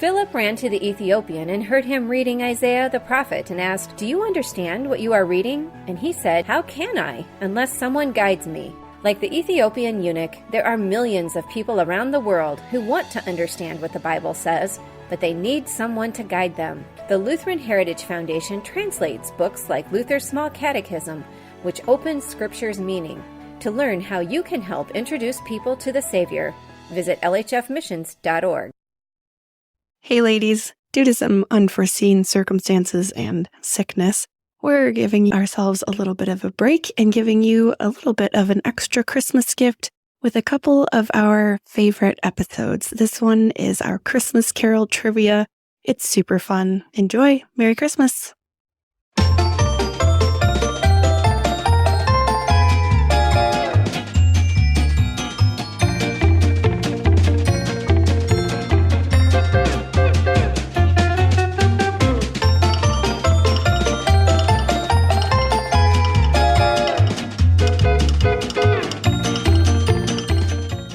Philip ran to the Ethiopian and heard him reading Isaiah the prophet and asked, "Do you understand what you are reading?" And he said, "How can I, unless someone guides me?" Like the Ethiopian eunuch, there are millions of people around the world who want to understand what the Bible says, but they need someone to guide them. The Lutheran Heritage Foundation translates books like Luther's Small Catechism, which opens Scripture's meaning. To learn how you can help introduce people to the Savior, visit lhfmissions.org. Hey ladies, due to some unforeseen circumstances and sickness, we're giving ourselves a little bit of a break and giving you a little bit of an extra Christmas gift with a couple of our favorite episodes. This one is our Christmas Carol trivia. It's super fun. Enjoy. Merry Christmas.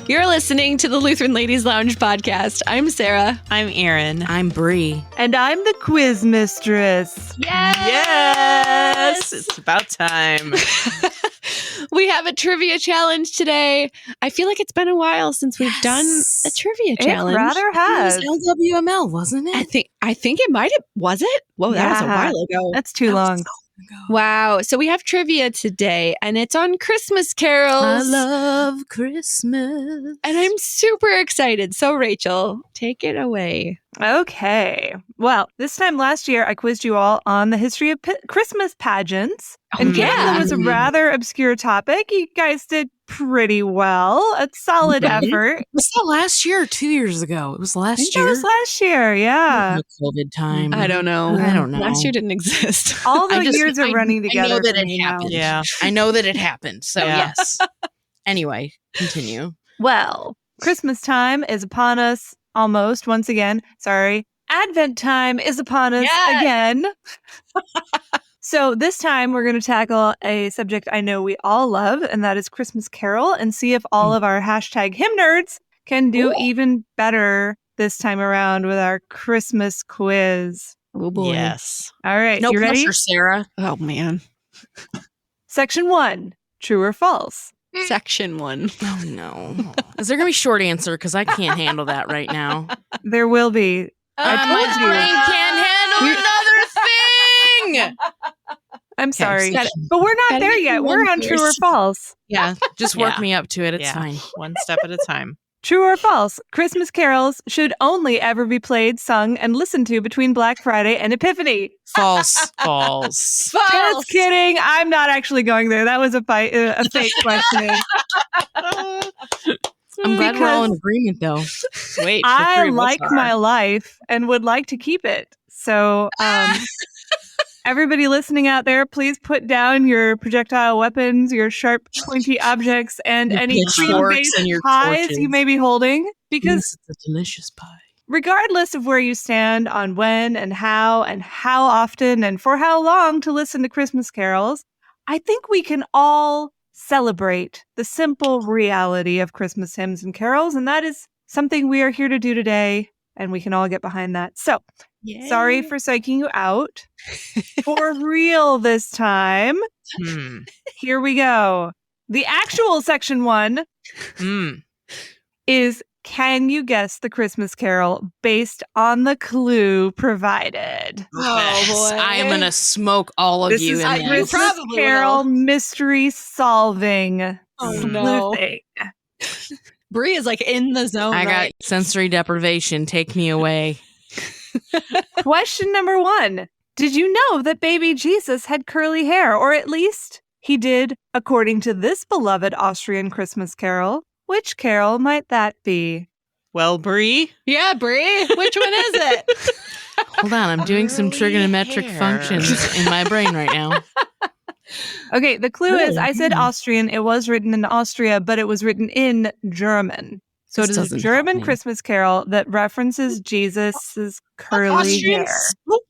You're listening to the Lutheran Ladies Lounge podcast. I'm Sarah. I'm Erin. I'm Bree. And I'm the quiz mistress. Yes! It's about time. We have a trivia challenge today. I feel like it's been a while since we've done a trivia challenge. It rather has. It was LWML, wasn't it? I think it might have. Was it? Whoa, that was a while ago. That's too long. Wow. So we have trivia today, and it's on Christmas carols. I love Christmas. And I'm super excited. So, Rachel, take it away. Okay. Well, this time last year, I quizzed you all on the history of Christmas pageants. And given that was a rather obscure topic, you guys did pretty well. A solid effort. Was that last year or 2 years ago? It was last year. It was last year, yeah. COVID time. I don't know. Last year didn't exist. All the years are running together. I know that for it me happened. now. Yeah. I know that it happened. So, Yeah. yes. Anyway, continue. Well, Christmas time is upon us almost once again. Sorry. Advent time is upon us again. So this time we're going to tackle a subject I know we all love, and that is Christmas Carol, and see if all of our hashtag hymn nerds can do even better this time around with our Christmas quiz. Oh boy. Yes. All right. No you ready? pressure, Sarah. Oh, man. Section 1, true or false? Section 1. Oh, no. Is there going to be a short answer? Because I can't handle that right now. There will be. I My told you. brain can't handle another thing. I'm sorry. so- But we're not Gotta there make yet. you We're on wonder. true or false. Yeah, just work Yeah. me up to it. It's fine. One step at a time. True or false? Christmas carols should only ever be played, sung, and listened to between Black Friday and Epiphany. False. False. Just kidding. I'm not actually going there. That was a fake questioning. I'm glad we're all in agreement, though. Wait, I like my life and would like to keep it. So, everybody listening out there, please put down your projectile weapons, your sharp, pointy objects, and Your any pitchforks cream-based and your pies torches. you may be holding, because Yes, it's a delicious pie. regardless of where you stand on when and how often and for how long to listen to Christmas carols, I think we can all celebrate the simple reality of Christmas hymns and carols, and that is something we are here to do today, and we can all get behind that. So, sorry for psyching you out. For real this time. Here we go. The actual section 1 is, can you guess the Christmas carol based on the clue provided? Oh, boy. I am going to smoke all of This you is in a this. Christmas carol mystery solving. no. Bree is like in the zone. I right? got sensory deprivation. Take me away. Question number 1. Did you know that baby Jesus had curly hair? Or at least he did, according to this beloved Austrian Christmas carol. Which carol might that be? Well, Bree? Yeah, Bree. Which one is it? Hold on. I'm doing some trigonometric functions in my brain right now. Okay, the clue is, I said Austrian. It was written in Austria, but it was written in German. So This it is a doesn't German help me. Christmas carol that references Jesus' curly hair.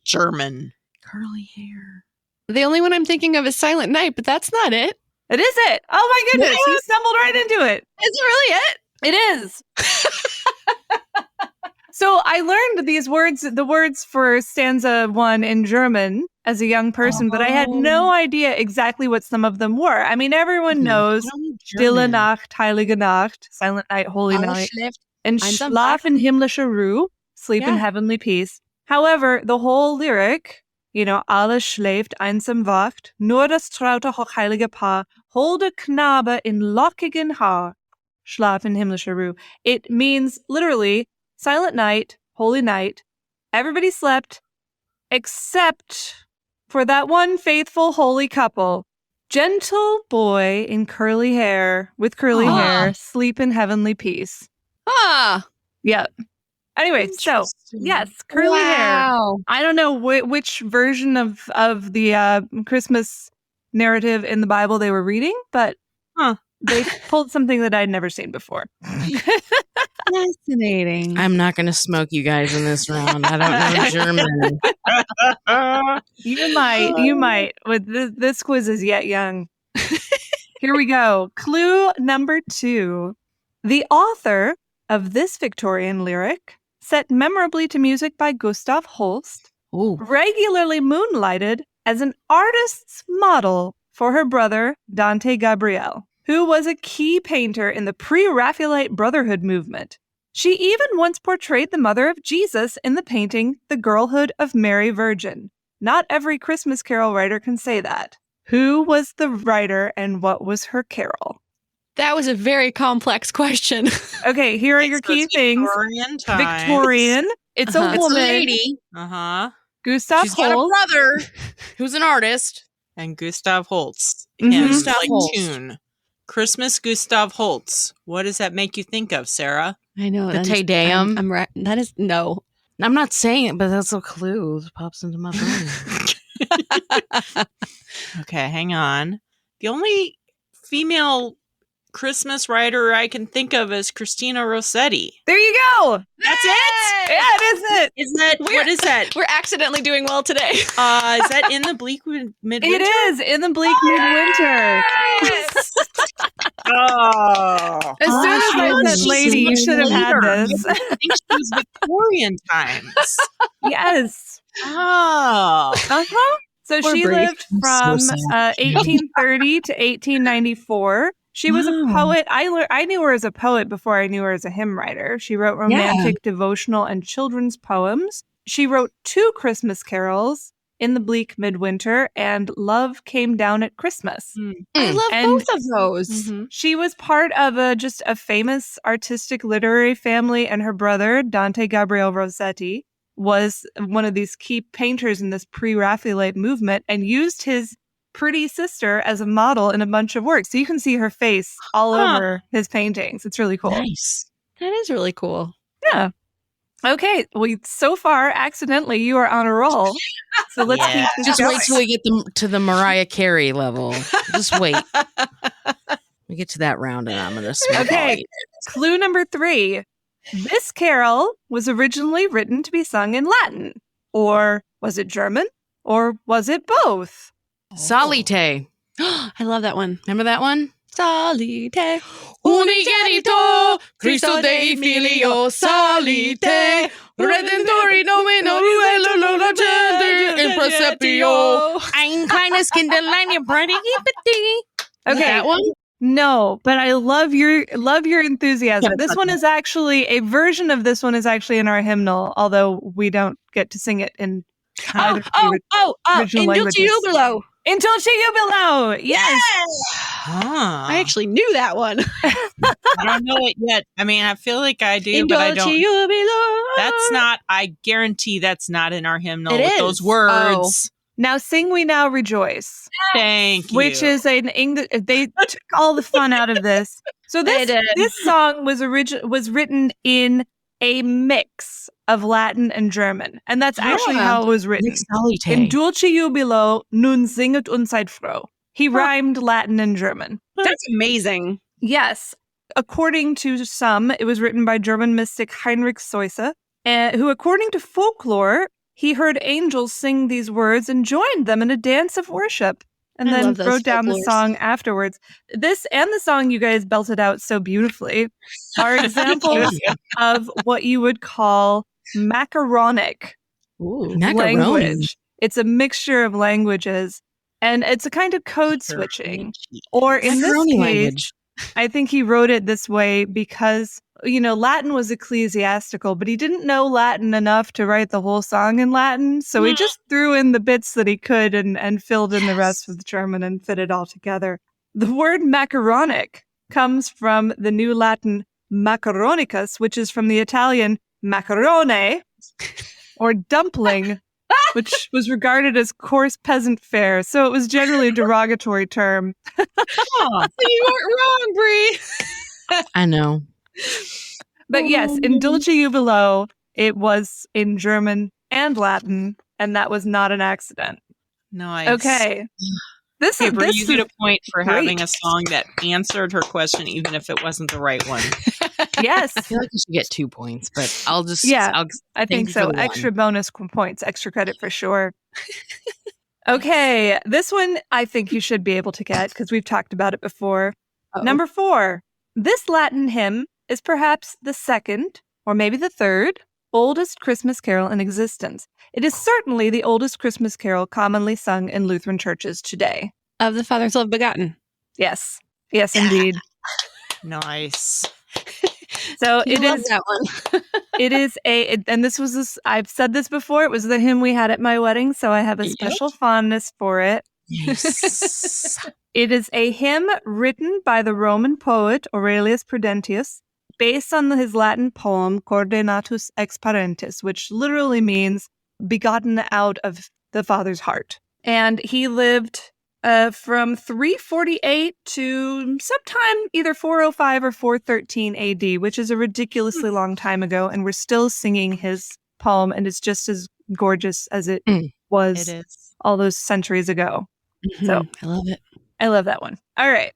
German. Curly hair. The only one I'm thinking of is Silent Night, but that's not it. It is it. Oh my goodness. You stumbled right into it. Is it really it? It is. So I learned the words for stanza 1 in German as a young person, but I had no idea exactly what some of them were. I mean, everyone knows Stille Nacht, Heilige Nacht, Silent Night, Holy Night, and Schlaf in himmlischer Ruhe, Sleep in heavenly peace. However, the whole lyric, alles schläft, einsam wacht, nur das traute hochheilige Paar, holde Knabe in lockigen Haar, Schlaf in himmlischer Ruhe. It means literally silent night, holy night. Everybody slept except for that one faithful holy couple. Gentle boy in curly hair, with curly hair, sleep in heavenly peace. Yep. Anyway, so yes, curly hair. I don't know which version of the Christmas narrative in the Bible they were reading, but they pulled something that I'd never seen before. Fascinating. I'm not going to smoke you guys in this round. I don't know German. You might. This quiz is yet young. Here we go. Clue number 2. The author of this Victorian lyric, set memorably to music by Gustav Holst, regularly moonlighted as an artist's model for her brother, Dante Gabriel, who was a key painter in the pre-Raphaelite Brotherhood movement. She even once portrayed the mother of Jesus in the painting The Girlhood of Mary Virgin. Not every Christmas carol writer can say that. Who was the writer and what was her carol? That was a very complex question. Okay, here are your key things. Victorian. It's a woman. It's a lady. Gustav She's got a brother who's an artist. And Gustav Holst. Gustav Holst. Tune. Christmas Gustav Holst. What does that make you think of, Sarah? I know. The Te Deum. I'm right. That is, no. I'm not saying it, but that's a clue. It pops into my brain. Okay, hang on. The only female Christmas writer I can think of is Christina Rossetti. There you go. That's it? Yeah, it is it. Is that, what is that? We're accidentally doing well today. Is that In the Bleak Midwinter? It is In the Bleak Midwinter. Yes. Oh. As soon as I said lady, you should have had this. I think she was Victorian times. Yes. Oh. So she lived from 1830 to 1894. She was a poet. I knew her as a poet before I knew her as a hymn writer. She wrote romantic, devotional, and children's poems. She wrote 2 Christmas carols, In the Bleak Midwinter and Love Came Down at Christmas. I love both of those. She was part of just a famous artistic literary family, and her brother, Dante Gabriel Rossetti, was one of these key painters in this pre-Raphaelite movement and used his pretty sister as a model in a bunch of work. So you can see her face all over his paintings. It's really cool. Nice. That is really cool. Yeah. Okay. Well, so far, accidentally, you are on a roll. So let's keep this Just going. wait till we get to the Mariah Carey level. Just wait. We get to that round and I'm going to smoke. Okay. Clue number 3. This carol was originally written to be sung in Latin. Or was it German? Or was it both? Salite. I love that one. Remember that one? Salite. Unigenito, Cristo Dei Filio, Salite, Redentori nomino, in Precepio, ein kleines Kinderlein, ihr Brady. Okay. That one? No, but I love your enthusiasm. This one is actually, a version of this one is actually in our hymnal, although we don't get to sing it in either original languages. In Dulce Jubilo! Yes! I actually knew that one. I don't know it yet. I mean, I feel like I do, but I don't. That's not, I guarantee that's not in our hymnal with those words. Now sing We Now Rejoice. Thank you. Which is an English, they took all the fun out of this. So this song was written in a mix of Latin and German. And that's actually how it was written. In Dulce Jubilo, nun singet und seid froh. He rhymed Latin and German. That's amazing. Yes. According to some, it was written by German mystic Heinrich Seuse, who, according to folklore, he heard angels sing these words and joined them in a dance of worship. and then wrote down the song afterwards. This and the song you guys belted out so beautifully are examples of what you would call macaronic language. It's a mixture of languages, and it's a kind of code switching. Or in this case, language. I think he wrote it this way because, Latin was ecclesiastical, but he didn't know Latin enough to write the whole song in Latin. So he just threw in the bits that he could and filled in the rest with German and fit it all together. The word macaronic comes from the New Latin macaronicus, which is from the Italian macarone, or dumpling, which was regarded as coarse peasant fare. So it was generally a derogatory term. You weren't wrong, Brie. I know. But yes, in Dulce Jubilo, it was in German and Latin, and that was not an accident. Nice. Okay. Brie, you get a point for having a song that answered her question, even if it wasn't the right one. Yes. I feel like you should get 2 points, but I'll just... I think so. Extra bonus points, extra credit for sure. Okay, this one I think you should be able to get because we've talked about it before. Number 4. This Latin hymn is perhaps the second, or maybe the third, oldest Christmas carol in existence. It is certainly the oldest Christmas carol commonly sung in Lutheran churches today. Of the Father's love begotten. Yes. Yes, indeed. Nice. So it is that one. It is and this was I've said this before, it was the hymn we had at my wedding, so I have a special fondness for it. Yes. It is a hymn written by the Roman poet Aurelius Prudentius, based on his Latin poem Coordinatus ex parentis, which literally means begotten out of the Father's heart. And he lived from 348 to sometime either 405 or 413 AD, which is a ridiculously long time ago. And we're still singing his poem, and it's just as gorgeous as it was all those centuries ago. Mm-hmm. So I love it. I love that one. All right.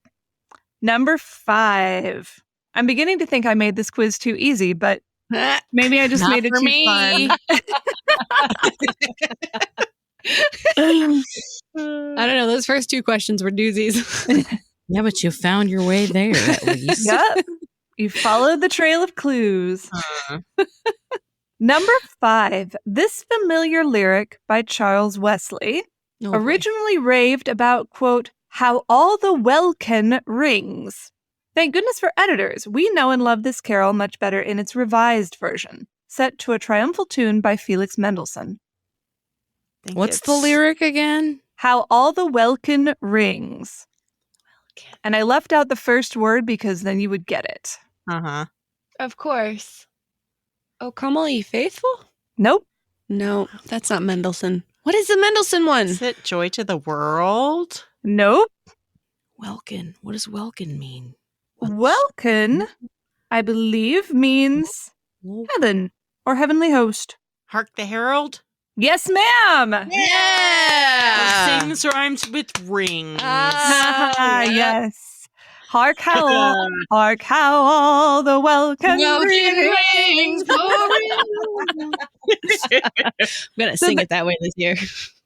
Number 5. I'm beginning to think I made this quiz too easy, but maybe I just made it too fun. I don't know. Those first 2 questions were doozies. Yeah, but you found your way there at least. Yep. You followed the trail of clues. Number 5. This familiar lyric by Charles Wesley originally raved about, quote, how all the welkin rings. Thank goodness for editors. We know and love this carol much better in its revised version, set to a triumphal tune by Felix Mendelssohn. What's the lyric again? How all the welkin rings. And I left out the first word because then you would get it. Uh-huh. Of course. O come all ye faithful? Nope. No, that's not Mendelssohn. What is the Mendelssohn one? Is it Joy to the World? Nope. Welkin. What does welkin mean? Welkin, I believe, means heaven or heavenly host. Hark the Herald? Yes, ma'am. Yeah. Sings rhymes with rings. Yes. Hark how all the welkin rings. I'm going to sing it that way this year.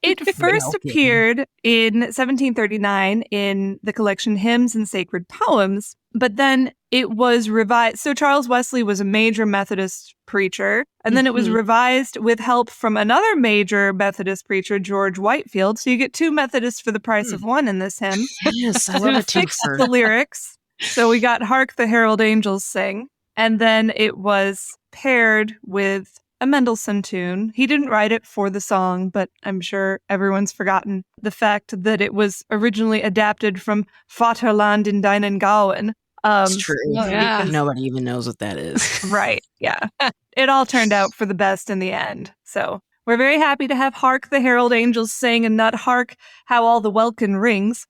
It first appeared in 1739 in the collection Hymns and Sacred Poems, but then it was revised. So Charles Wesley was a major Methodist preacher, and then it was revised with help from another major Methodist preacher, George Whitefield. So you get 2 Methodists for the price of one in this hymn. Yes, I love it. Fixed the lyrics. So we got Hark the Herald Angels Sing, and then it was paired with a Mendelssohn tune. He didn't write it for the song, but I'm sure everyone's forgotten the fact that it was originally adapted from Vaterland in Deinen Gauen. It's true. Yeah. Nobody even knows what that is. Right. Yeah. It all turned out for the best in the end. So we're very happy to have Hark the Herald Angels Sing and not Hark how all the welkin rings.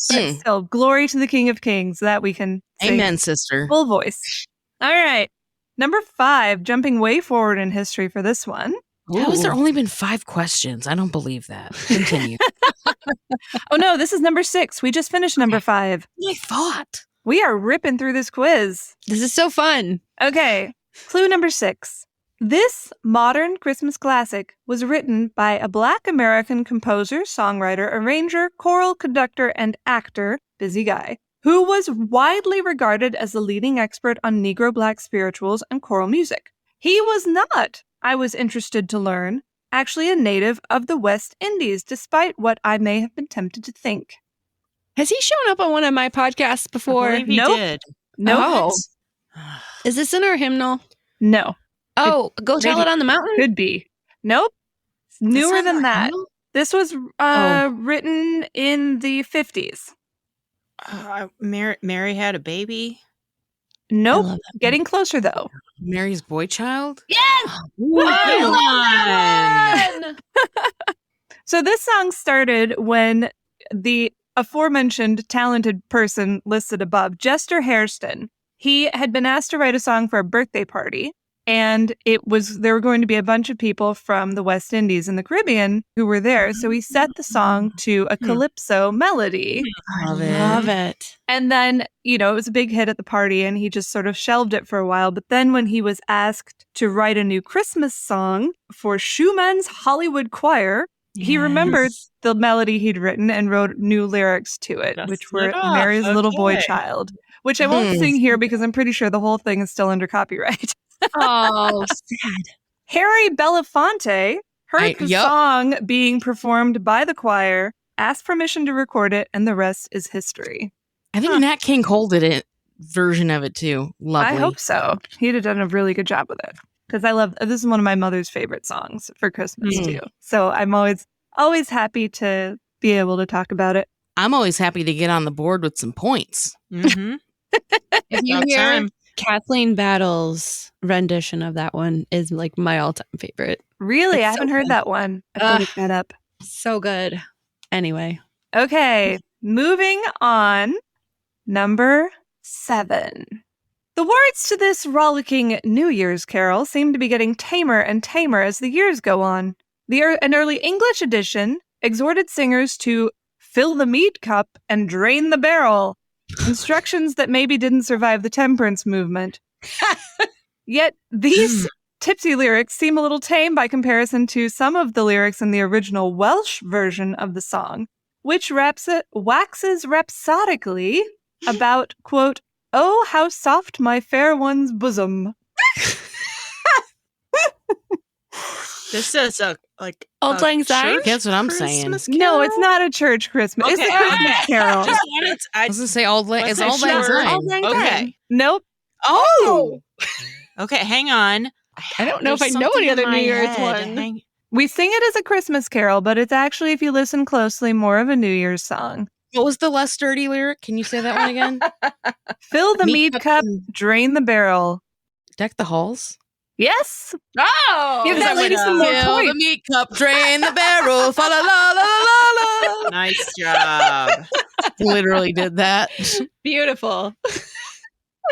But still, glory to the King of Kings. That we can say. Amen, sister. Full voice. All right. Number 5, jumping way forward in history for this one. How has there only been 5 questions? I don't believe that. Continue. Oh, no, this is number 6. We just finished number 5. I thought. We are ripping through this quiz. This is so fun. Okay. Clue number 6. This modern Christmas classic was written by a Black American composer, songwriter, arranger, choral conductor, and actor, busy guy, who was widely regarded as the leading expert on Negro Black spirituals and choral music. He was not, I was interested to learn, actually a native of the West Indies, despite what I may have been tempted to think. Has he shown up on one of my podcasts before? I believe he Nope. did. Nope. Is this in our hymnal? No. Oh, Go Tell maybe- It on the Mountain? Could be. Nope. It's newer than that. This was written in the 50s. Mary had a baby. Nope. Getting closer, though. Mary's boy child? Yes! So this song started when the aforementioned talented person listed above, Jester Hairston, he had been asked to write a song for a birthday party. And there were going to be a bunch of people from the West Indies and the Caribbean who were there. So he set the song to a calypso melody. Love it. And then, it was a big hit at the party and he just sort of shelved it for a while. But then when he was asked to write a new Christmas song for Schumann's Hollywood Choir, he remembered the melody he'd written and wrote new lyrics to it, which were Mary's Little Boy Child, which I won't sing here because I'm pretty sure the whole thing is still under copyright. Oh, sad. Harry Belafonte heard the song being performed by the choir, asked permission to record it, and the rest is history. I think Nat King Cole did a version of it too. Lovely. I hope so. He'd have done a really good job with it. Because this is one of my mother's favorite songs for Christmas too. So I'm always happy to be able to talk about it. I'm always happy to get on the board with some points. Mm-hmm. If you hear Kathleen Battle's rendition of that one is like my all-time favorite. Really? It's I haven't heard that one. I have to look that up. So good. Anyway. Okay. Moving on. Number 7. The words to this rollicking New Year's carol seem to be getting tamer and tamer as the years go on. An early English edition exhorted singers to fill the mead cup and drain the barrel. Instructions that maybe didn't survive the temperance movement. Yet these tipsy lyrics seem a little tame by comparison to some of the lyrics in the original Welsh version of the song, which waxes rhapsodically about, quote, "Oh, how soft my fair one's bosom." This is a Auld Lang Syne? That's what I'm saying. No, it's not a church Christmas. Okay, it's a Christmas carol. I was going to say Auld Lang Wasn't Syne. Okay. Nope. Oh. Okay, hang on. I don't know if I know any other New Year's one. We sing it as a Christmas carol, but it's actually, if you listen closely, more of a New Year's song. What was the less dirty lyric? Can you say that one again? Fill the mead cup, drain the barrel. Deck the halls? Yes. Oh! Give that lady some more Fill the points. meat cup, drain the barrel, fa la la la la la. Nice job. Literally did that. Beautiful.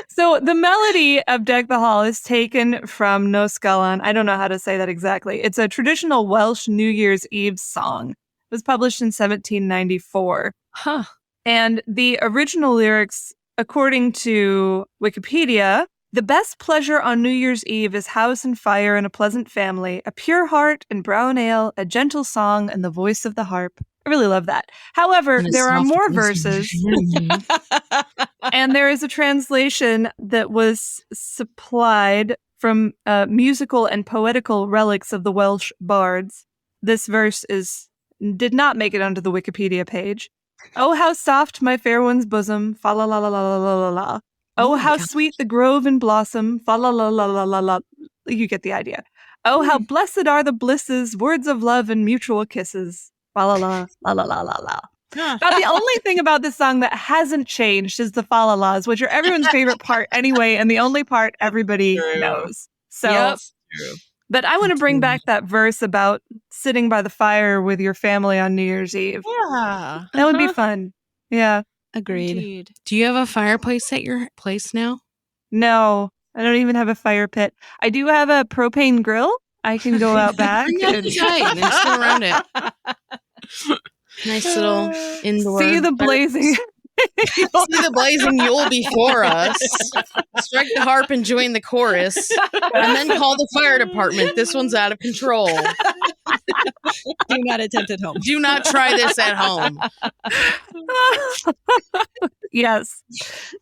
So the melody of Deck the Hall is taken from Nos Galan. I don't know how to say that exactly. It's a traditional Welsh New Year's Eve song. It was published in 1794. Huh. And the original lyrics, according to Wikipedia, the best pleasure on New Year's Eve is house and fire and a pleasant family, a pure heart and brown ale, a gentle song, and the voice of the harp. I really love that. However, there are more verses, and there is a translation that was supplied from musical and poetical relics of the Welsh bards. This verse did not make it onto the Wikipedia page. Oh, how soft my fair one's bosom, fa la la la la la la la. Oh, how sweet the grove in blossom, fa la la la la la la. You get the idea. Oh, how blessed are the blisses, words of love and mutual kisses. Fa la la la la la la la. About the only thing about this song that hasn't changed is the fa la las, which are everyone's favorite part anyway, and the only part everybody knows. So, but I want to bring back that verse about sitting by the fire with your family on New Year's Eve. Yeah. That would be fun. Yeah. Agreed. Indeed. Do you have a fireplace at your place now? No, I don't even have a fire pit. I do have a propane grill. I can go out back. and sit around it. Nice little indoor. See the blazing. See the blazing Yule before us. Strike the harp and join the chorus. And then call the fire department. This one's out of control. Do not attempt at home. Do not try this at home. Yes.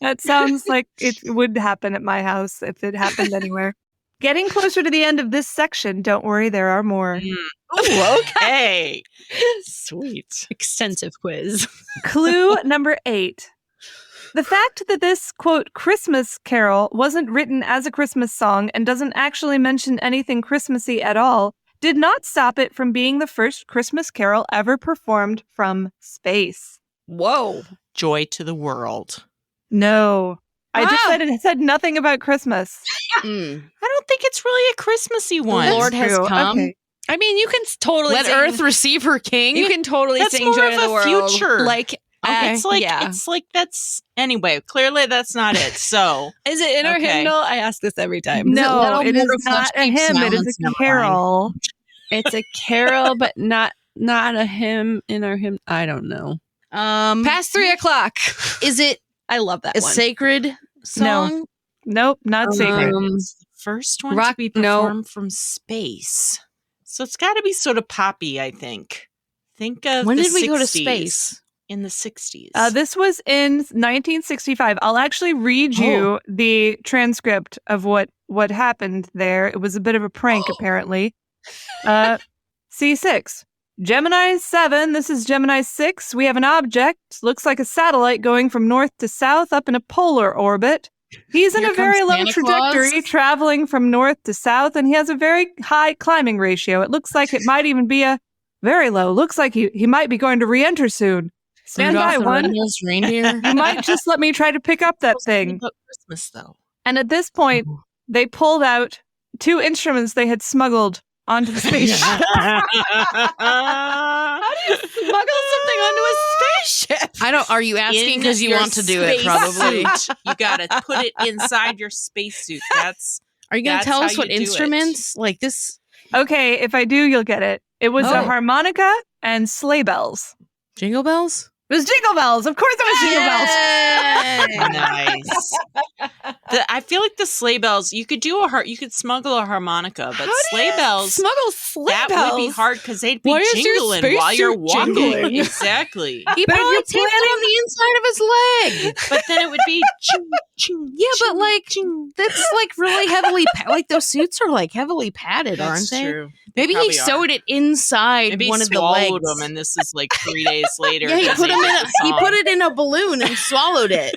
That sounds like it would happen at my house if it happened anywhere. Getting closer to the end of this section. Don't worry, there are more. Ooh, okay. Sweet. Extensive quiz. Clue number 8. The fact that this, quote, Christmas carol wasn't written as a Christmas song and doesn't actually mention anything Christmassy at all did not stop it from being the first Christmas carol ever performed from space. Whoa. Joy to the world. No. I just said it said nothing about Christmas. I don't think it's really a Christmassy one. The Lord has come. Okay. I mean, you can totally Let Earth receive her king. You can totally That's sing more Joy of to the a World. future. Like, Okay. It's like that's anyway. Clearly, that's not it. So, is it in our Okay. hymnal? I ask this every time. No, it is Little not a Flesh Keep hymn. It is Silence, a never carol. It's a carol, but not a hymn in our hymn. I don't know. Past 3:00. Is it I love that a one. sacred song? Nope, not sacred. it's the first one Rock- to be no. performed from space. So it's got to be sort of poppy. I think. Think of When the did we go to 60s. space? In the 60s. This was in 1965. I'll actually read you the transcript of what happened there. It was a bit of a prank, apparently. C6. Gemini 7. This is Gemini 6. We have an object. Looks like a satellite going from north to south up in a polar orbit. He's in Here a very comes low Santa trajectory, Claus. traveling from north to south, and he has a very high climbing ratio. It looks like it might even be a very low. Looks like he might be going to re-enter soon. Stand Rudolph by, the one. Red-Nosed Reindeer. You might just let me try to pick up that thing. About Christmas, though. And at this point, they pulled out 2 instruments they had smuggled onto the spaceship. How do you smuggle something onto a spaceship? I don't. Are you asking In because you your want to do it? space Probably. suit. You got to put it inside your spacesuit. That's Are you going to That's tell how us what you do it. instruments like this? Okay, if I do, you'll get it. It was a Oh. harmonica and sleigh bells. Jingle bells? It was jingle bells. Of course it was jingle bells. nice. I feel like the sleigh bells. You could do you could smuggle a harmonica, but sleigh bells. Smuggle sleigh That bells. would be hard because they'd be Why is your jingling while you're spacesuit walking. jingling? Exactly. He But if probably you're taped it on the inside of his leg. But then it would be ching, ching, Yeah, but ching, like ching. that's like really heavily like those suits are like heavily padded, aren't That's they? true. Maybe he probably are. sewed it inside Maybe one he of the legs. swallowed them, and this is like 3 days later. Yeah, he that put they him did in. the He song. put it in a balloon and swallowed it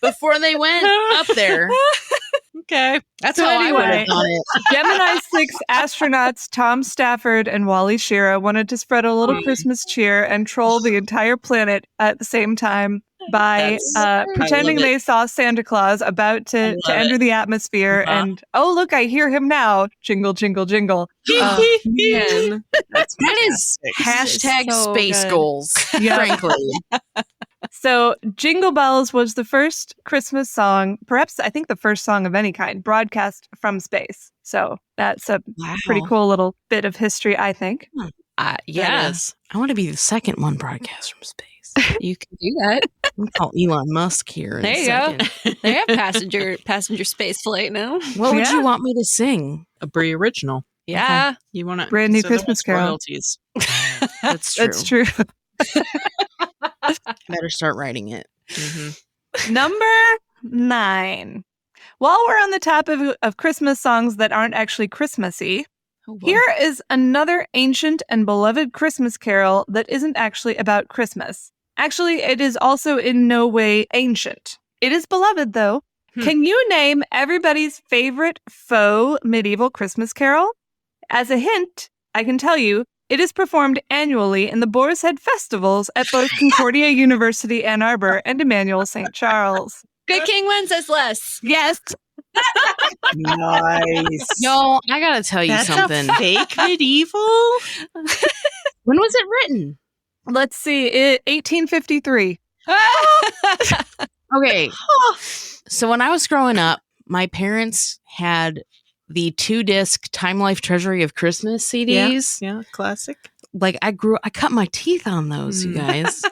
before they went up there. Okay. That's So how I would anyway, have done it. Gemini 6 astronauts Tom Stafford and Wally Schirra wanted to spread a little Christmas cheer and troll the entire planet at the same time by pretending love it. they saw Santa Claus about to love enter it. the atmosphere. Uh-huh. And, oh, look, I hear him now. Jingle, jingle, jingle. Man. That is hashtag so space good. goals. Yeah. Frankly, So, Jingle Bells was the first Christmas song, perhaps I think the first song of any kind, broadcast from space. So, that's a pretty cool little bit of history, I think. Yeah. is. I want to be the second one broadcast from space. You can do that. I'm call Elon Musk here. In There a you second. go. They have passenger space flight now. What would Yeah. you want me to sing? A Brie original. Yeah. You want to Brand new Christmas carol. royalties. That's true. That's true. Better start writing it. Mm-hmm. Number 9. While we're on the topic of Christmas songs that aren't actually Christmassy, here is another ancient and beloved Christmas carol that isn't actually about Christmas. Actually, it is also in no way ancient. It is beloved, though. Can you name everybody's favorite faux medieval Christmas carol? As a hint, I can tell you, it is performed annually in the Boar's Head festivals at both Concordia University, Ann Arbor, and Emmanuel St. Charles. Good King Wenceslas. Yes. Nice. Yo, I gotta tell you That's something. a fake medieval? When was it written? Let's see. 1853. Okay. So when I was growing up, my parents had the 2-disc Time Life Treasury of Christmas CDs. Yeah, classic. I cut my teeth on those, you guys.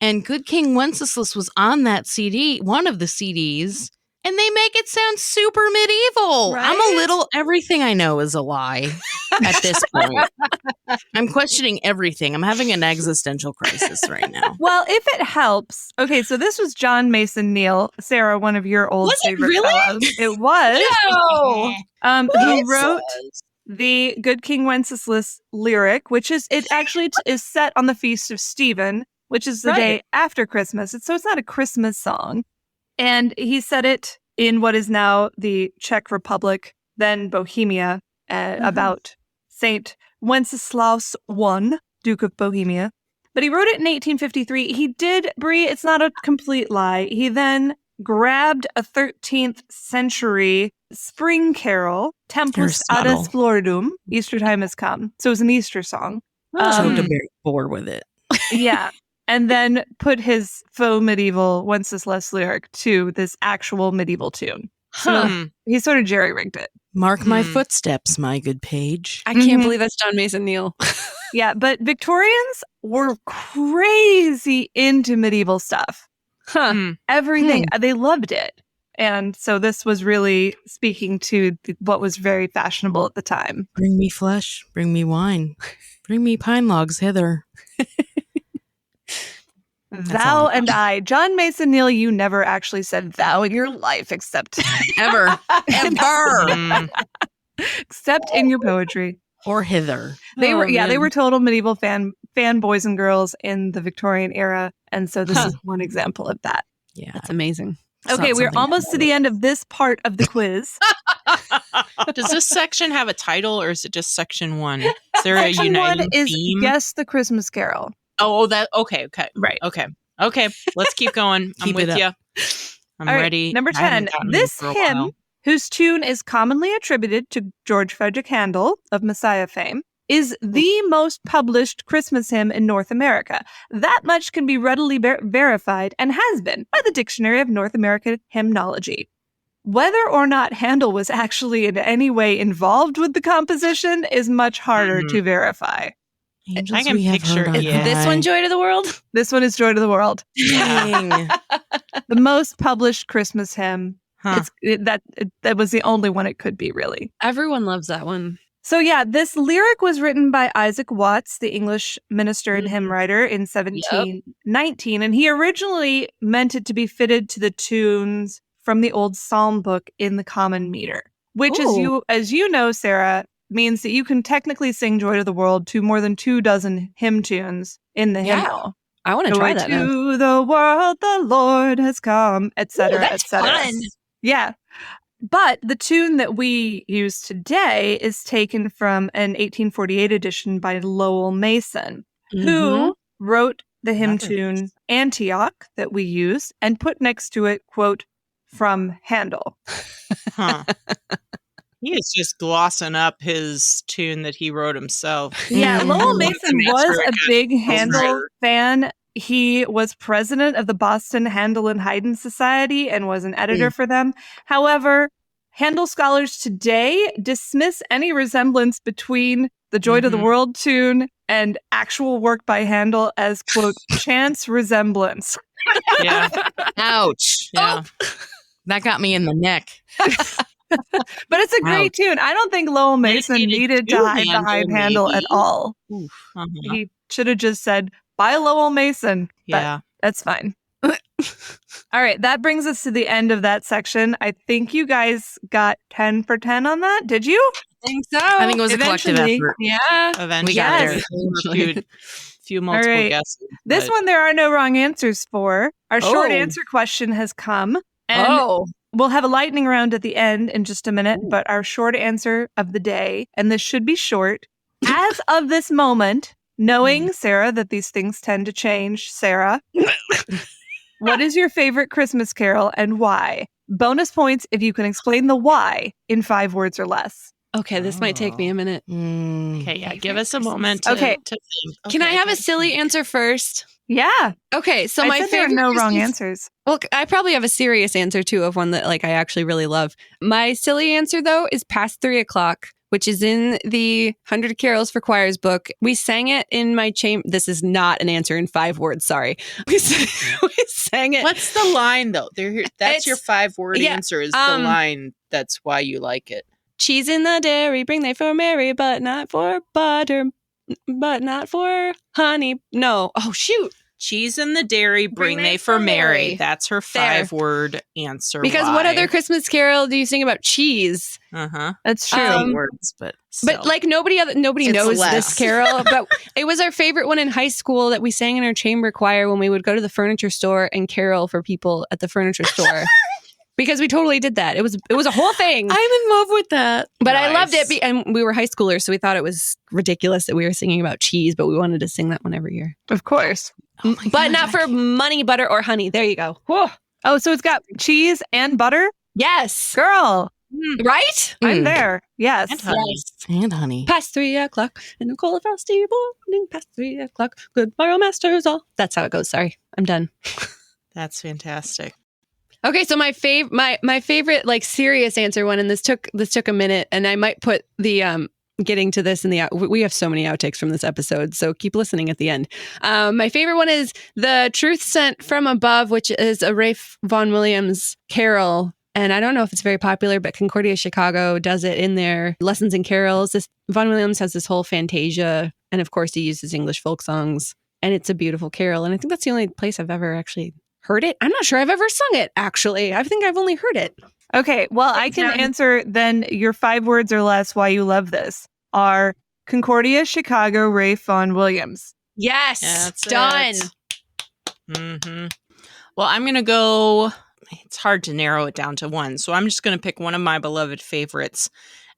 And Good King Wenceslas was on that CD, one of the CDs, and they make it sound super medieval. Right? I'm a little, everything I know is a lie at this point. I'm questioning everything. I'm having an existential crisis right now. Well, if it helps. Okay, so this was John Mason Neal, Sarah, one of your old favorite fellows. It was. No. Who wrote the Good King Wenceslas lyric, which is, it actually is set on the Feast of Stephen, which is the day after Christmas. So it's not a Christmas song. And he said it in what is now the Czech Republic, then Bohemia, about Saint Wenceslaus I, Duke of Bohemia. But he wrote it in 1853. He did, Brie, it's not a complete lie. He then grabbed a 13th century spring carol, Tempus Adus Floridum, Easter time has come. So it was an Easter song. Choked a very bore with it. Yeah. And then put his faux medieval Wenceslas lyric to this actual medieval tune. So he sort of jerry-rigged it. Mark my footsteps, my good page. I can't believe that's John Mason Neal. Yeah, but Victorians were crazy into medieval stuff. Everything. They loved it. And so this was really speaking to what was very fashionable at the time. Bring me flesh, bring me wine, bring me pine logs hither. Thou and I. John Mason Neal, you never actually said thou in your life, except Ever. except in your poetry. Or hither. They were total medieval fanboys and girls in the Victorian era. And so this is one example of that. Yeah. That's amazing. Okay, we're almost to the end of this part of the quiz. Does this section have a title or is it just section 1? Is there Section a uniting 1 is theme? Guess the Christmas Carol. Oh, that okay. Right. Okay. Let's keep going. I'm Keep with it you. up. I'm All right, ready. Number I haven't 10. gotten This for a hymn, while. whose tune is commonly attributed to George Frederick Handel of Messiah fame, is the most published Christmas hymn in North America. That much can be readily verified and has been by the Dictionary of North American Hymnology. Whether or not Handel was actually in any way involved with the composition is much harder to verify. Angels I can we have picture heard it. on Yeah. This one, Joy to the World? This one is Joy to the World. Dang. The most published Christmas hymn. Huh. That was the only one it could be, really. Everyone loves that one. So yeah, this lyric was written by Isaac Watts, the English minister and hymn writer, in 1719, and he originally meant it to be fitted to the tunes from the old psalm book in the common meter, which as you know, Sarah, means that you can technically sing Joy to the World to more than 24 hymn tunes in the hymnal. I want to try that now. To the world the Lord has come, etc., that's etc. fun. Yeah. But the tune that we use today is taken from an 1848 edition by Lowell Mason, who wrote the hymn tune Antioch that we use and put next to it, quote, from Handel. Huh. He is just glossing up his tune that he wrote himself. Yeah, Lowell Mason was a big Handel writer. fan. He was president of the Boston Handel and Haydn Society and was an editor for them. However, Handel scholars today dismiss any resemblance between the Joy to the World tune and actual work by Handel as, quote, chance resemblance. Yeah. Ouch. Yeah. That got me in the neck. But it's a great tune. I don't think Lowell Mason needed to hide behind Handel at all. He should have just said, by Lowell Mason. Yeah. That's fine. All right, that brings us to the end of that section. I think you guys got 10 for 10 on that. Did you? I think so. I think it was a collective Eventually. effort. Yeah. Eventually. We got there. Few multiple right. guesses. This but- one there are no wrong answers for. Our short answer question has come. And we'll have a lightning round at the end in just a minute, but our short answer of the day, and this should be short, as of this moment, knowing, Sarah, that these things tend to change, Sarah, what is your favorite Christmas carol and why? Bonus points if you can explain the why in 5 words or less. Okay, this might take me a minute. Okay, yeah, give us a moment to Okay. think. Can I have a silly answer first? Yeah. Okay, so I my said there are favorite no wrong Christmas- answers. Well, I probably have a serious answer too of one that like I actually really love. My silly answer though is Past 3 o'clock, which is in the 100 Carols for Choirs book. We sang it in my chamber. This is not an answer in 5 words. Sorry. We sang it. What's the line, though? That's your 5-word answer is the line. That's why you like it. Cheese in the dairy, bring they for Mary, but not for butter, but not for honey. No. Oh, shoot. Cheese in the dairy, bring they for Mary. That's her 5-word answer. Because what other Christmas carol do you sing about cheese? That's true. Words, but like nobody knows this carol. But it was our favorite one in high school that we sang in our chamber choir when we would go to the furniture store and carol for people at the furniture store. Because we totally did that. It was a whole thing. I'm in love with that. But I loved it. And we were high schoolers, so we thought it was ridiculous that we were singing about cheese, but we wanted to sing that one every year. Of course. Oh but not for money, butter, or honey. There you go. Whoa. Oh, so it's got cheese and butter? Yes. Girl. Right? I'm there. Yes. And honey. Past 3 o'clock in a cold frosty morning. Past 3 o'clock. Good morrow, masters all. That's how it goes. Sorry. I'm done. That's fantastic. Okay, so my favorite like serious answer one, and this took a minute, and I might put the getting to this in the we have so many outtakes from this episode, so keep listening at the end. My favorite one is the Truth Sent from Above, which is a Ralph Vaughan Williams carol, and I don't know if it's very popular, but Concordia Chicago does it in their Lessons in Carols. This Vaughan Williams has this whole Fantasia, and of course he uses English folk songs, and it's a beautiful carol, and I think that's the only place I've ever actually heard it. I'm not sure I've ever sung it, actually. I think I've only heard it. Okay, well, I can answer then your 5 words or less why you love this are Concordia, Chicago, Ralph Vaughan Williams. Yes, done. Well, I'm going to go, it's hard to narrow it down to one, so I'm just going to pick one of my beloved favorites,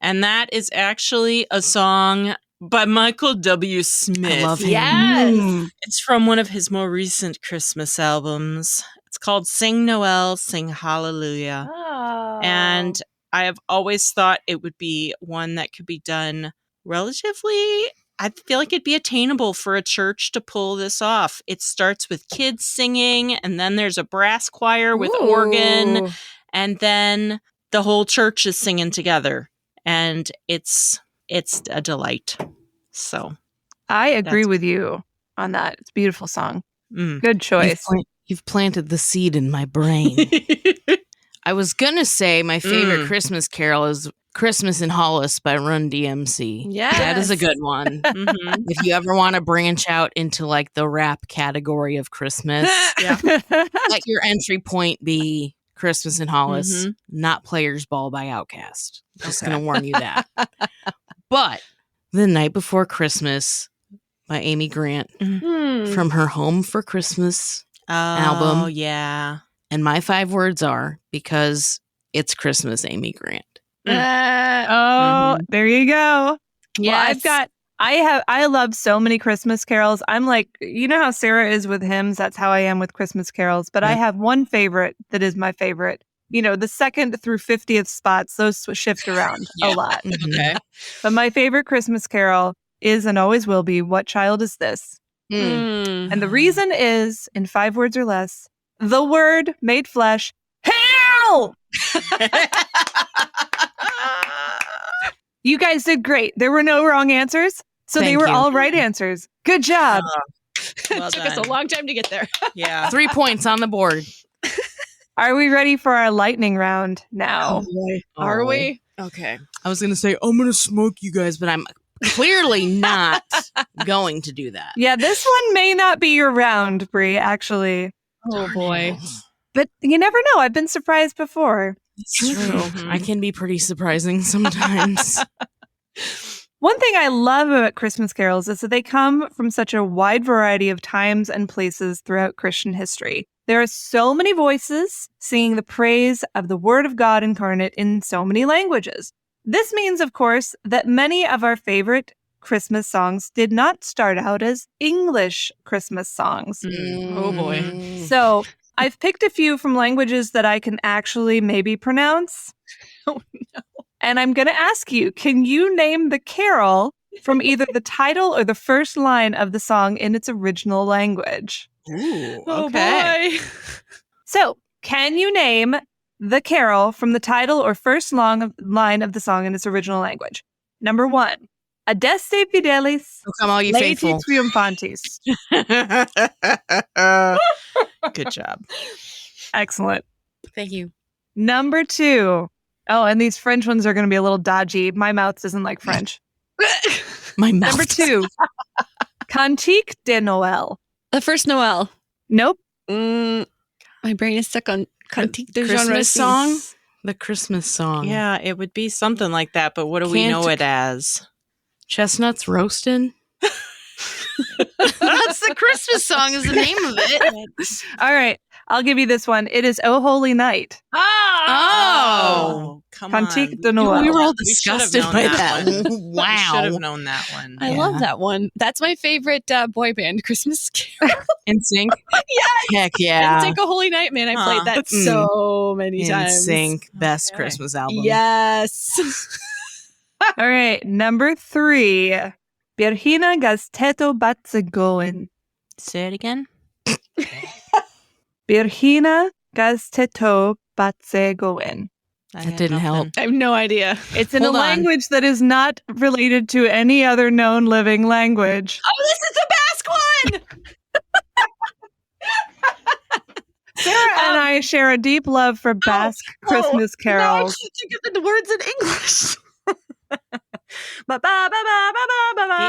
and that is actually a song by Michael W. Smith. I love him. Yes. It's from one of his more recent Christmas albums. It's called Sing Noel, Sing Hallelujah. Oh. And I have always thought it would be one that could be done relatively, I feel like it'd be attainable for a church to pull this off. It starts with kids singing, and then there's a brass choir with organ, and then the whole church is singing together. And it's a delight. So I agree with you on that. It's a beautiful song. Good choice. You've planted the seed in my brain. I was going to say my favorite Christmas carol is Christmas in Hollis by Run DMC. Yeah, that is a good one. If you ever want to branch out into like the rap category of Christmas, let your entry point be Christmas in Hollis, not Players Ball by Outkast. Just going to warn you that. But The Night Before Christmas by Amy Grant from her Home for Christmas album. Oh, yeah. And my 5 words are because it's Christmas, Amy Grant. There you go. Yes. Well, I love so many Christmas carols. I'm like, you know how Sarah is with hymns? That's how I am with Christmas carols. But I have one favorite that is my favorite. You know, the 2nd through 50th spots, those shift around a lot. Okay. But my favorite Christmas carol is and always will be, What Child Is This? And the reason is, in 5 words or less, the Word made flesh. Hail! You guys did great. There were no wrong answers. So they were all right answers. Good job. Well Took us a long time to get there. Yeah. 3 points on the board. Are we ready for our lightning round now? Are we? Okay. I was going to say, I'm going to smoke you guys, but I'm clearly not going to do that. Yeah, this one may not be your round, Brie, actually. Oh, boy. But you never know. I've been surprised before. It's true. I can be pretty surprising sometimes. One thing I love about Christmas carols is that they come from such a wide variety of times and places throughout Christian history. There are so many voices singing the praise of the Word of God incarnate in so many languages. This means, of course, that many of our favorite Christmas songs did not start out as English Christmas songs. Oh, boy. So I've picked a few from languages that I can actually maybe pronounce. Oh, no. And I'm going to ask you, can you name the carol from either the title or the first line of the song in its original language? Ooh, Oh, okay. boy. So, can you name the carol from the title or first line of the song in its original language? number 1. Adeste fidelis, So come all you laeti faithful. triumphantis. Good job. Excellent. Thank you. Number 2. Oh, and these French ones are going to be a little dodgy. My mouth isn't like French. My mouth. Number 2. Cantique de Noël. The first Noel. Nope. My brain is stuck on Cantique de Jean Christmas Racine. song? The Christmas song. Yeah, it would be something like that, but what do we know it as? Chestnuts roasting. That's the Christmas song is the name of it. All right. I'll give you this one. It is O Holy Night. Oh. Come Cantique de on. Noël. We were all We should have disgusted known by that that. one. Wow. Should have known that one. I love that one. That's my favorite boy band Christmas carol. In sync? Yes. Heck yeah. Take a Holy Night, man. I played that so many In times. sync. Best Okay. Christmas album. Yes. All right. Number 3. Virgina gasteto batzegoen. Say it again. Virgina gasteto batzegoen. That didn't help. I have no idea. It's in Hold a on. language that is not related to any other known living language. Oh, this is the Basque one. Sarah and I share a deep love for Basque Christmas carols. Think of the words in English. The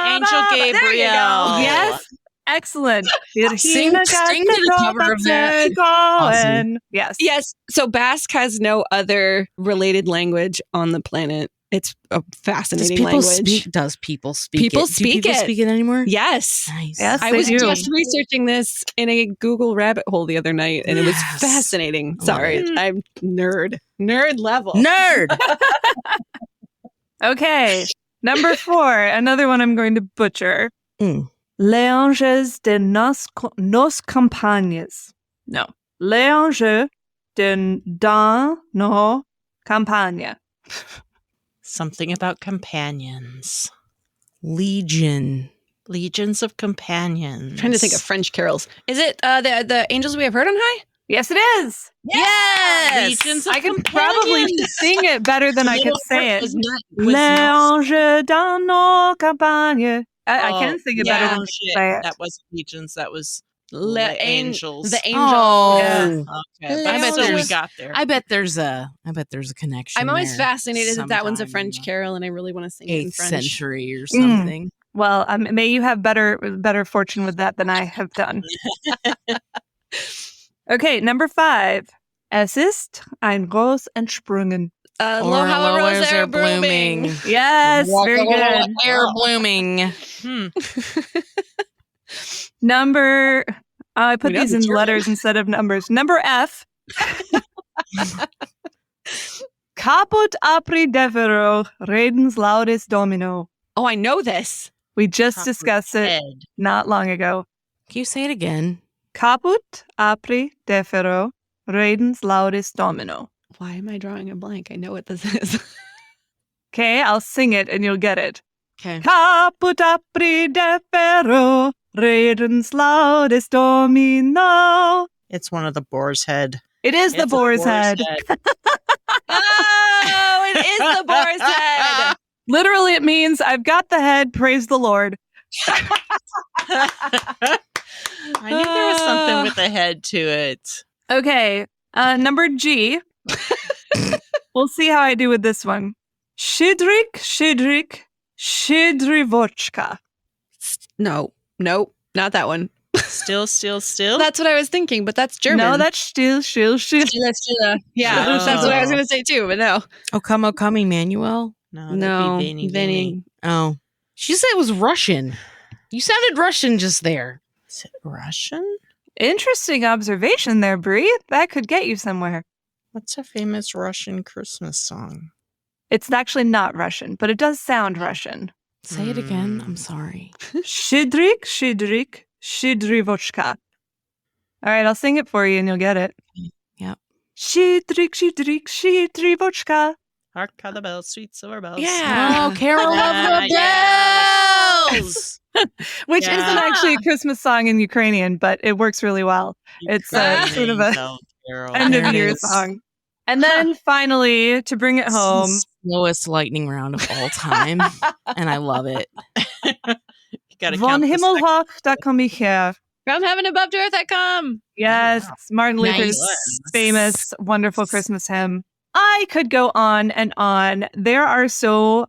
Angel Gabriel. There you go. Yes. Excellent. Sing to the cover of that. Awesome. Yes. Yes. So Basque has no other related language on the planet. It's a fascinating language. Does people speak People it? speak Do people it. speak it anymore? Yes. Nice. Yes. I They was do. just researching this in a Google rabbit hole the other night, and it was Yes. fascinating. Love Sorry, it. I'm nerd level. Nerd. Okay. Number 4. Another one I'm going to butcher. Mm. Léanges de nos campagnes. No. Léanges de dans nos campagnes. Something about companions. Legion. Legions of companions. I'm trying to think of French carols. Is it the Angels We Have Heard on High? Yes, it is. Yes. Legions of I can companions. probably sing it better than I can say it. Was not- Léanges dans nos campagnes. I Oh, can sing it better than I can shit. say it. That wasn't legions. That was Angels. The Angel. Oh. Yeah. Okay, I but bet still we there's- got there. I bet there's a connection. I'm always there fascinated that one's a sometime French in the carol, and I really want to sing it in 8th French. century or something. Well, may you have better fortune with that than I have done. Okay, number 5. Es ist ein Ros entsprungen. Lo how a rose are blooming. Yes, very good. Air blooming. Number, I put We know these the in German. letters instead of numbers. Number F. Caput apri devero, redens laudis domino. Oh, I know this. We just Top discussed it head. not long ago. Can you say it again? Caput apri defero, redens laudis domino. Why am I drawing a blank? I know what this is. Okay, I'll sing it and you'll get it. Okay. Caput apri defero, redens laudis domino. It's one of the boar's head. It is the It's a boar's head. Oh, it is the boar's head. Literally, it means I've got the head, praise the Lord. I knew there was something with a head to it. Okay, number G. We'll see how I do with this one. Shidrik, Shidrivochka. No, not that one. Still. That's what I was thinking, but that's German. No, that's still. Yeah, Oh. that's what I was going to say too, but no. O come Emmanuel. No, No, that'd be Vinny. Oh. She said it was Russian. You sounded Russian just there. Is it Russian? Interesting observation there, Brie. That could get you somewhere. What's a famous Russian Christmas song? It's actually not Russian, but it does sound Russian. Say it again. I'm sorry. Shidrik, Shidrivochka. All right, I'll sing it for you and you'll get it. Yep. Shidrik, Shidrivochka. Hark how the bells, sweet silver bells. Oh, Carol of the Yeah. Bells. Which Yeah. isn't actually a Christmas song in Ukrainian, but it works really well. It's sort of a Carol. end of There it year is. song. And then finally, to bring it home, slowest lightning round of all time, and I love it. You gotta Von count the Himmel seconds. hoch, da komm ich her. From heaven above to earth I come. Yes, Martin Luther's Nice. famous, wonderful Christmas hymn. I could go on and on. There are so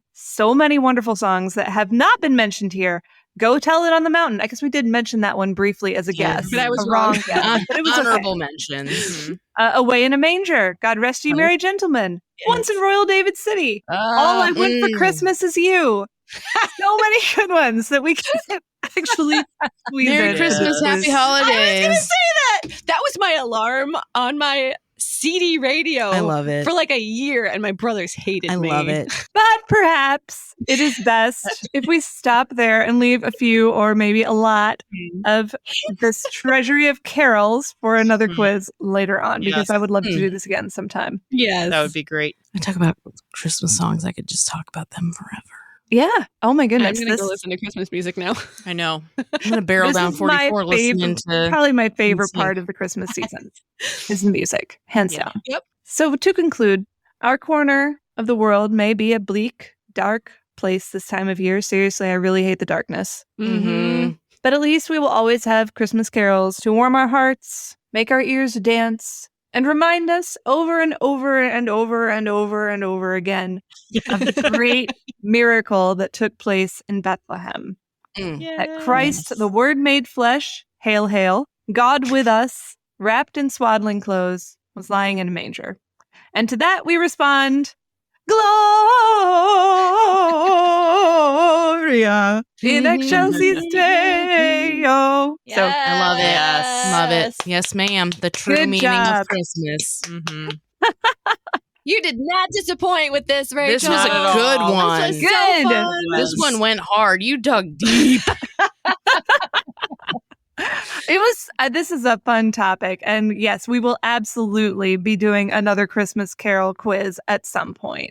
many wonderful songs that have not been mentioned here. Go Tell It on the Mountain. I guess we did mention that one briefly as a guess. But I was a wrong. guess. But it was Honorable okay. mentions. Away in a Manger. God Rest Ye Merry Gentlemen. Once in Royal David City. All I Want for Christmas Is You. So many good ones that we can actually squeeze Merry in. Christmas, Happy I was Holidays. going to say that. That was my alarm on my CD radio. I love it. For like a year, and my brothers hated me. I love it. But perhaps it is best if we stop there and leave a few or maybe a lot of this treasury of carols for another quiz later on, because Yes. I would love to do this again sometime. Yes. That would be great. I talk about Christmas songs. I could just talk about them forever. Yeah. Oh my I'm goodness. going to go listen to Christmas music now. I know. I'm gonna barrel This down is my 44 listening to. probably my favorite music. part of the Christmas season is music, hands Yeah. down. Yep. So to conclude, our corner of the world may be a bleak, dark place this time of year. Seriously, I really hate the darkness. Mm-hmm. But at least we will always have Christmas carols to warm our hearts, make our ears dance, and remind us over and over and over and over and over again of the great miracle that took place in Bethlehem. That Christ, the Word made flesh, hail, hail, God with us, wrapped in swaddling clothes, was lying in a manger. And to that we respond, Gloria in excelsis Deo. So I love it. Yes. Love it. Yes, ma'am. The true Good meaning job. of Christmas. Mm-hmm. You did not disappoint with this, Rachel. This was a Not at good all. one. This was Good. so fun. This one went hard. You dug deep. it was, this is a fun topic. And yes, we will absolutely be doing another Christmas Carol quiz at some point.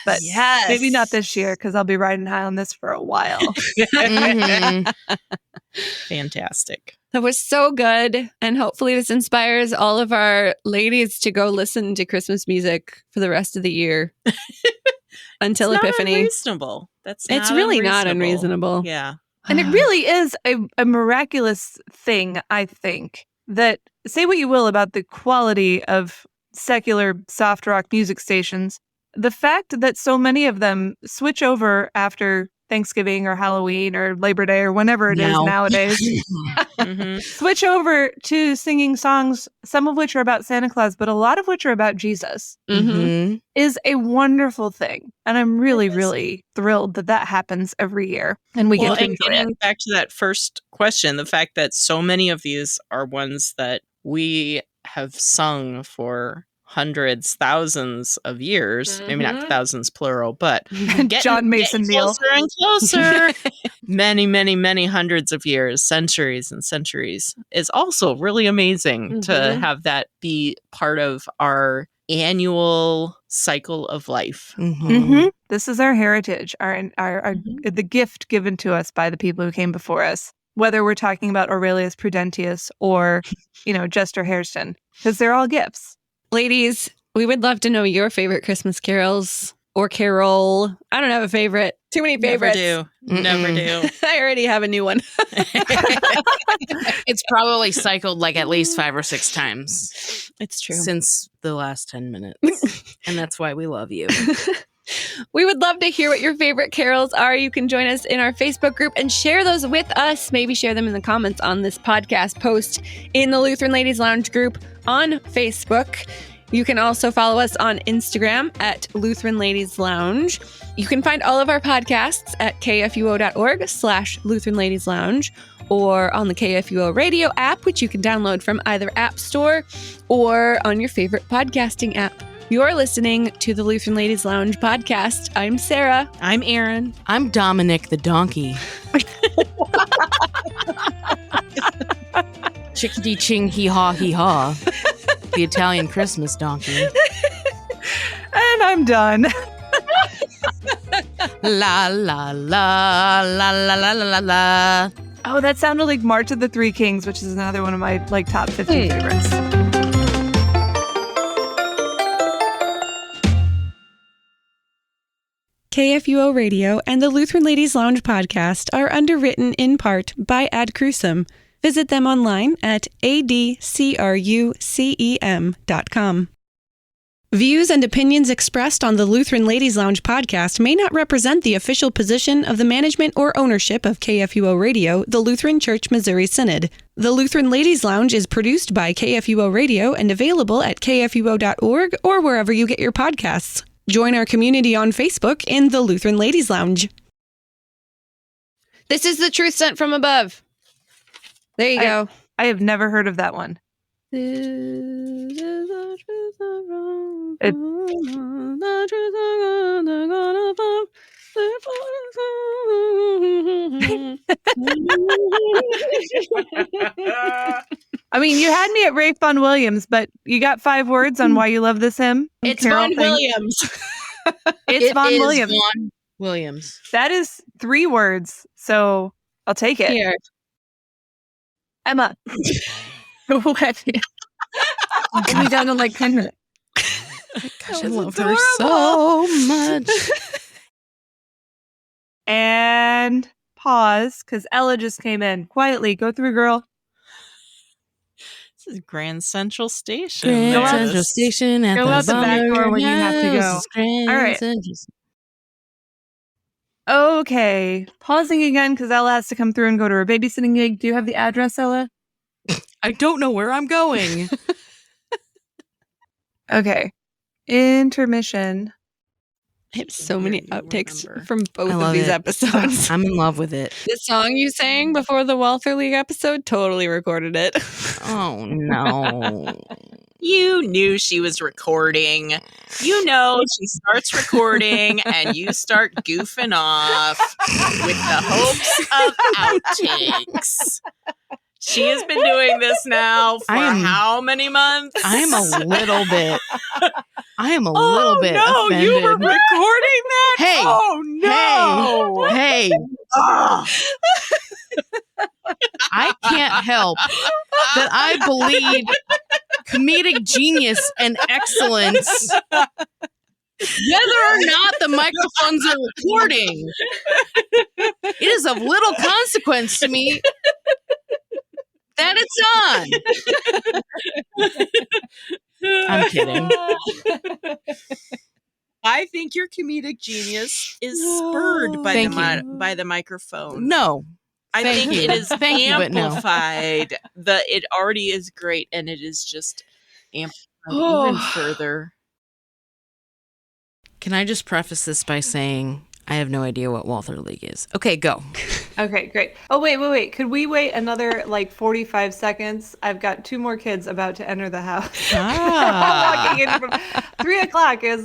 But Yes. maybe not this year, because I'll be riding high on this for a while. Mhm. Fantastic. That was so good. And hopefully this inspires all of our ladies to go listen to Christmas music for the rest of the year until It's not Epiphany. unreasonable. That's It's not really not unreasonable. Yeah. And it really is a miraculous thing, I think, that say what you will about the quality of secular soft rock music stations, the fact that so many of them switch over after Thanksgiving or Halloween or Labor Day or whenever it is Now. nowadays, Mm-hmm. switch over to singing songs, some of which are about Santa Claus, but a lot of which are about Jesus, Mhm. is a wonderful thing. And I'm really, It is. really thrilled that that happens every year and we Well, get to and enjoy it. getting back to that first question, the fact that so many of these are ones that we have sung for hundreds, thousands of years, maybe not thousands plural, but John Mason getting Neal. closer and closer. many, many, many hundreds of years, centuries and centuries, is also really amazing to Mhm. have that be part of our annual cycle of life. Mhm. Mm-hmm. This is our heritage, our the gift given to us by the people who came before us. Whether we're talking about Aurelius Prudentius or, Jester Hairston, because they're all gifts. Ladies, we would love to know your favorite Christmas carols or carol. I don't have a favorite. Too many favorites. Never do. Never do. I already have a new one. It's probably cycled like at least 5 or 6 times It's true. since the last 10 minutes. And that's why we love you. We would love to hear what your favorite carols are. You can join us in our Facebook group and share those with us. Maybe share them in the comments on this podcast post in the Lutheran Ladies Lounge group on Facebook. You can also follow us on Instagram at Lutheran Ladies Lounge. You can find all of our podcasts at kfuo.org/Lutheran Ladies Lounge or on the KFUO radio app, which you can download from either App Store or on your favorite podcasting app. You're listening to the Lutheran Ladies Lounge podcast. I'm Sarah. I'm Aaron. I'm Dominic the donkey. Chickadee ching hee haw hee haw. The Italian Christmas donkey. And I'm done. La la la la la la la la. Oh, that sounded like March of the Three Kings, which is another one of my top 50 favorites. KFUO Radio and the Lutheran Ladies Lounge podcast are underwritten in part by Ad Crucem. Visit them online at adcrucem.com. Views and opinions expressed on the Lutheran Ladies Lounge podcast may not represent the official position of the management or ownership of KFUO Radio, the Lutheran Church Missouri Synod. The Lutheran Ladies Lounge is produced by KFUO Radio and available at kfuo.org or wherever you get your podcasts. Join our community on Facebook in the Lutheran Ladies Lounge. This is the truth sent from above. There you go. I have never heard of that one. I mean, you had me at Rafe Vaughan Williams, but you got 5 words on why you love this hymn? It's Vaughan Williams. It's Vaughan Williams. Vaughan Williams. That is 3 words, so I'll take it. Here. Emma. What? We'll be done in like 10 minutes. Gosh, I love her so much. And pause, because Ella just came in. Quietly, go through, girl. This is Grand Central Station. Grand Central Station at Go out the back door when you have to go. All right. Okay. Pausing again because Ella has to come through and go to her babysitting gig. Do you have the address, Ella? I don't know where I'm going. Okay. Intermission. I have so many outtakes remember. from both I of love these it. episodes. I'm in love with it. The song you sang before the Walther League episode, totally recorded it. Oh, no. You knew she was recording. You know she starts recording and you start goofing off with the hopes of outtakes. She has been doing this now for how many months? I am a little bit no, offended. you were recording that? Hey, oh, no. Hey. I can't help that I believe comedic genius and excellence, whether or not the microphones are recording. It is of little consequence to me that it's on. I'm kidding. I think your comedic genius is spurred by by the microphone. No. I think it is Thank you, but no. amplified. It already is great, and it is just amplified even further. Can I just preface this by saying I have no idea what Walther League is? Okay, go. Okay, great. Oh, wait. Could we wait another 45 seconds? I've got 2 more kids about to enter the house. Walking in from 3:00 is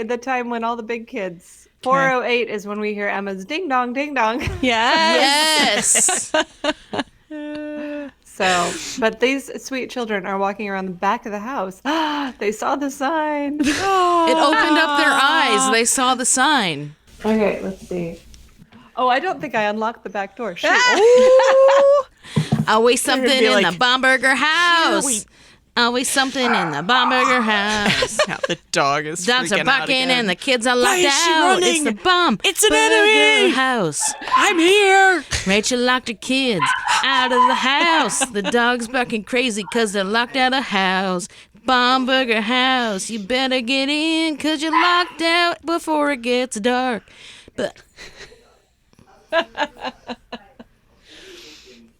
the time when all the big kids. 4:08 is when we hear Emma's ding dong, ding dong. Yes. So, but these sweet children are walking around the back of the house. They saw the sign. It opened up their eyes. They saw the sign. Okay, let's see. Oh, I don't think I unlocked the back door. Shoot. Always something in the Baumburger house. Always something in the Baumburger house. Yeah, the dog is Dogs are freaking out barking again. and the kids are locked Why is she out. running? It's the Baumburger It's an enemy. house. I'm here. Rachel locked her kids out of the house. The dog's barking crazy because they're locked out of house. Baumburger house, you better get in because you're locked out before it gets dark. But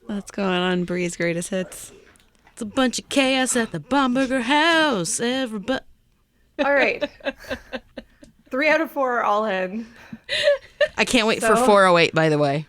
What's going on, Bree's Greatest Hits? it's a bunch of chaos at the Baumburger house. Everybody. All right. 3 out of 4 are all in. I can't wait for 408, by the way.